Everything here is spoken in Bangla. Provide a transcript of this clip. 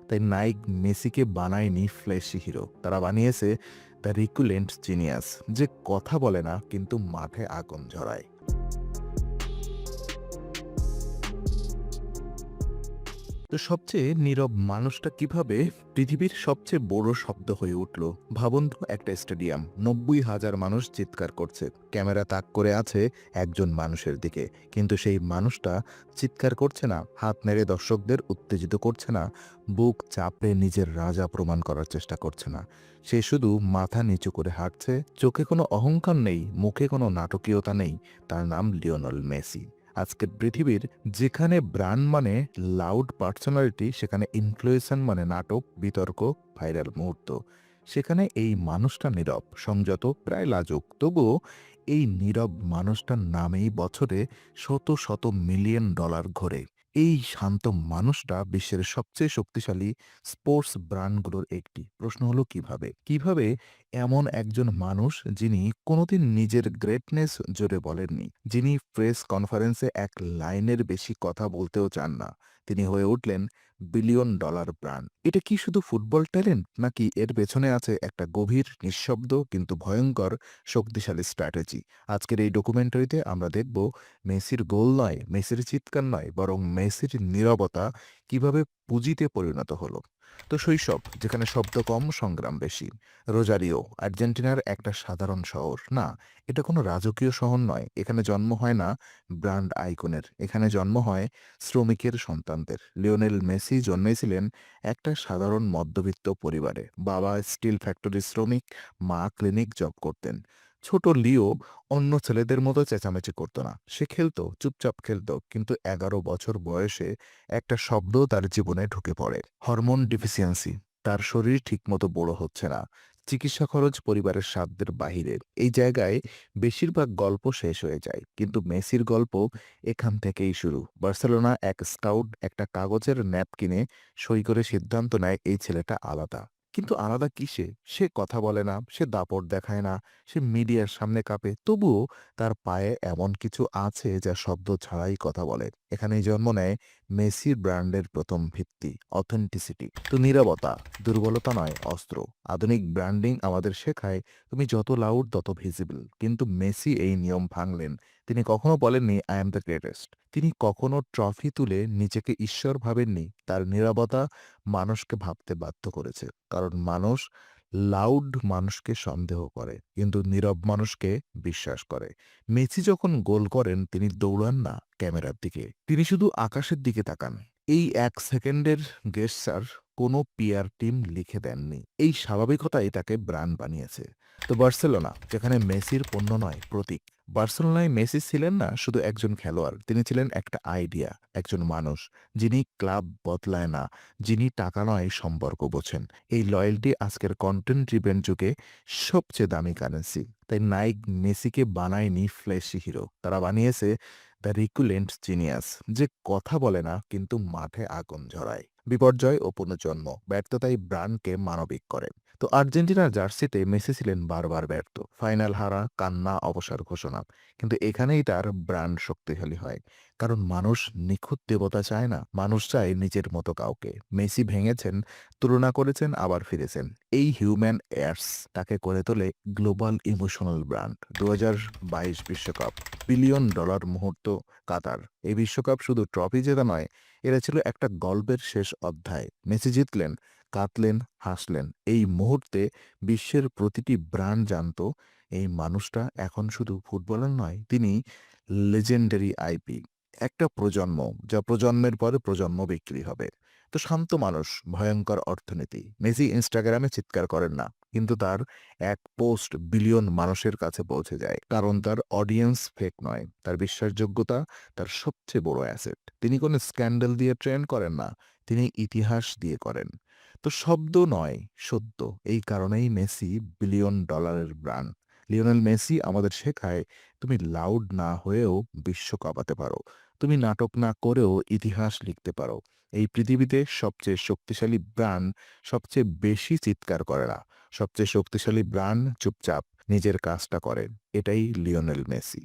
তাই নাইক মেসিকে বানায়নি ফ্ল্যাশি হিরো, তারা বানিয়েছে দ্য রিকুলেন্ট জিনিয়াস, যে কথা বলে না কিন্তু মাঠে আগুন ঝরায়। তো সবচেয়ে নীরব মানুষটা কিভাবে পৃথিবীর সবচেয়ে বড় শব্দ হয়ে উঠল? ভাবুন তো, একটা স্টেডিয়াম, ৯০,০০০ মানুষ চিৎকার করছে, ক্যামেরা তাক করে আছে একজন মানুষের দিকে, কিন্তু সেই মানুষটা চিৎকার করছে না, হাত নেড়ে দর্শকদের উত্তেজিত করছে না, বুক চাপড়ে নিজের রাজা প্রমাণ করার চেষ্টা করছে না। সে শুধু মাথা নিচু করে হাঁটছে, চোখে কোনো অহংকার নেই, মুখে কোনো নাটকীয়তা নেই। তার নাম লিওনেল মেসি। আজকের পৃথিবীর যেখানে ব্র্যান্ড মানে লাউড পার্সোনালিটি, সেখানে ইনফ্লুয়েন্সার মানে নাটক, বিতর্ক, ভাইরাল মুহূর্ত, সেখানে এই মানুষটা নীরব, সংযত, প্রায় লাজুক। তবুও এই নীরব মানুষটার নামেই বছরে শত শত মিলিয়ন ডলার ঘোরে। এই শান্ত মানুষটা বিশ্বের সবচেয়ে শক্তিশালী স্পোর্টস ব্র্যান্ডগুলোর একটি। প্রশ্ন হলো কিভাবে কিভাবে এমন একজন মানুষ, যিনি কোনোদিন নিজের গ্রেটনেস জোরে বলেননি, যিনি প্রেস কনফারেন্সে এক লাইনের বেশি কথা বলতেও চান না, তিনি হয়ে উঠলেন বিলিয়ন ডলার ব্র্যান্ড। এটা কি শুধু ফুটবল ট্যালেন্ট, নাকি এর পেছনে আছে একটা গভীর, নিঃশব্দ কিন্তু ভয়ঙ্কর শক্তিশালী স্ট্র্যাটেজি? আজকের এই ডকুমেন্টারিতে আমরা দেখব মেসির গোল নয়, মেসির চিৎকার নয়, বরং মেসির নীরবতা কিভাবে পুঁজিতে পরিণত হলো। তো শৈশব, যেখানে শব্দ কম, সংগ্রাম বেশি। রোজারিও, আর্জেন্টিনার একটা সাধারণ শহর না, এটা কোনো রাজকীয় শহর নয়। এখানে জন্ম হয় না ব্র্যান্ড আইকনের, এখানে জন্ম হয় শ্রমিকের সন্তানদের। লিওনেল মেসি জন্মেছিলেন একটা সাধারণ মধ্যবিত্ত পরিবারে। বাবা স্টিল ফ্যাক্টরির শ্রমিক, মা ক্লিনিক জব করতেন। ছোট লিও অন্য ছেলেদের মতো চেঁচামেচি করতো না, সে খেলতো, চুপচাপ খেলতো, কিন্তু ১১ বছর বয়সে একটা শব্দ তার জীবনে ঢুকে পড়ে, হরমোন ডিফিসিয়েন্সি। তার শরীর ঠিকমতো বড় হচ্ছে না, চিকিৎসা খরচ পরিবারের সাধ্যের বাহিরের। এই জায়গায় বেশিরভাগ গল্প শেষ হয়ে যায়, কিন্তু মেসির গল্প এখান থেকেই শুরু। বার্সেলোনা এক স্কাউট একটা কাগজের ন্যাপকিনে সই করে সিদ্ধান্ত নেয় এই ছেলেটা আলাদা। কিন্তু আলাদা কিসে? সে কথা বলে না, সে দাপট দেখায় না, সে মিডিয়ার সামনে কাঁপে, তবুও তার পায়ে এমন কিছু আছে যা শব্দ ছাড়াই কথা বলে। এখানেই জন্ম নেয় মেসির ব্র্যান্ডের প্রথম ভিত্তি, অথেন্টিসিটি। তো নীরবতা দুর্বলতা নয়, অস্ত্র। আধুনিক ব্র্যান্ডিং আমাদের শেখায় তুমি যত লাউড তত ভিজিবল, কিন্তু মেসি এই নিয়ম ভাঙলেন। তিনি কখনো বলেননি আই এম দ্য গ্রেটেস্ট, তিনি কখনো ট্রফি তুলে নিজেকে ঈশ্বর ভাবেননি। তার নীরবতা মানুষকে ভাবতে বাধ্য করেছে, কারণ মানুষ লাউড মানুষকে সন্দেহ করে, কিন্তু নীরব মানুষকে বিশ্বাস করে। মেসি যখন গোল করেন, তিনি দৌড়ান না ক্যামেরার দিকে, তিনি শুধু আকাশের দিকে তাকান। এই ১ সেকেন্ডের গেস্টার কোনো পিআর টিম লিখে দেননি। এই স্বাভাবিকতাই তাকে ব্র্যান্ড বানিয়েছে। তো বার্সেলোনা, যেখানে মেসির পণ্য নয়, প্রতীক। বার্সেলোনায় মেসি ছিলেন না শুধু একজন খেলোয়াড়, তিনি ছিলেন একটা আইডিয়া, একজন মানুষ, যিনি ক্লাব বদলায় না, যিনি টাকা নয় সম্পর্ক বোঝেন। এই লয়্যালটি আজকের কন্টেন্ট ড্রিভেন যুগে সবচেয়ে দামি কারেন্সি। তাই নাইক মেসিকে বানায়নি ফ্ল্যাশি হিরো, তারা বানিয়েছে দ্য রিকুলেন্ট জিনিয়াস, যে কথা বলে না কিন্তু মাঠে আগুন ঝরায়। বিপর্যয় ও পুনর্জন্ম, ব্যর্থতাই ব্র্যান্ডকে মানবিক করে। তো আর্জেন্টিনার জার্সিতে মেসি ছিলেন বারবার ব্যর্থ, ফাইনাল হারা, কান্না, অবসর ঘোষণা, কিন্তু এখানেই তার ব্র্যান্ড শক্তিশালী হয়। কারণ মানুষ নিখুঁত দেবতা চায় না, মানুষ চায় নিজের মতো কাউকে। মেসি ভেঙেছেন, তুলনা করেছেন, আবার ফিরেছেন। এই হিউম্যান এয়ার্স তাকে করে তোলে গ্লোবাল ইমোশনাল ব্র্যান্ড। ২০২২ বিশ্বকাপ, বিলিয়ন ডলার মুহূর্ত, কাতার। এই বিশ্বকাপ শুধু ট্রফি জেতা নয়, এটা ছিল একটা গল্পের শেষ অধ্যায়। মেসি জিতলেন, কাঁদলেন, হাসলেন। এই মুহূর্তে বিশ্বের প্রতিটি ব্র্যান্ড জানত এই মানুষটা এখন শুধু ফুটবলার নয়, তিনি লেজেন্ডারি আইপি। একটা প্রজন্ম, যা প্রজন্মের পরে প্রজন্ম বিক্রি হবে। তো শান্ত মানুষ, ভয়ঙ্কর অর্থনীতি। মেসি ইনস্টাগ্রামে চিৎকার করেন না, কিন্তু তার এক পোস্ট বিলিয়ন মানুষের কাছে পৌঁছে যায়, কারণ তার অডিয়েন্স ফেক নয়, তার বিশ্বাসযোগ্যতা তার সবচেয়ে বড় অ্যাসেট। তিনি কোনো স্ক্যান্ডাল দিয়ে ট্রেন্ড করেন না, তিনি ইতিহাস দিয়ে করেন। তো শব্দ নয়, সত্য। এই কারণেই মেসি বিলিয়ন ডলারের ব্র্যান্ড। লিওনেল মেসি আমাদের শেখায় তুমি লাউড না হয়েও বিশ্ব কাঁপাতে পারো, তুমি নাটক না করেও ইতিহাস লিখতে পারো। এই পৃথিবীতে সবচেয়ে শক্তিশালী ব্র্যান্ড সবচেয়ে বেশি চিৎকার করে না, সবচেয়ে শক্তিশালী ব্র্যান্ড চুপচাপ নিজের কাজটা করেন। এটাই লিওনেল মেসি।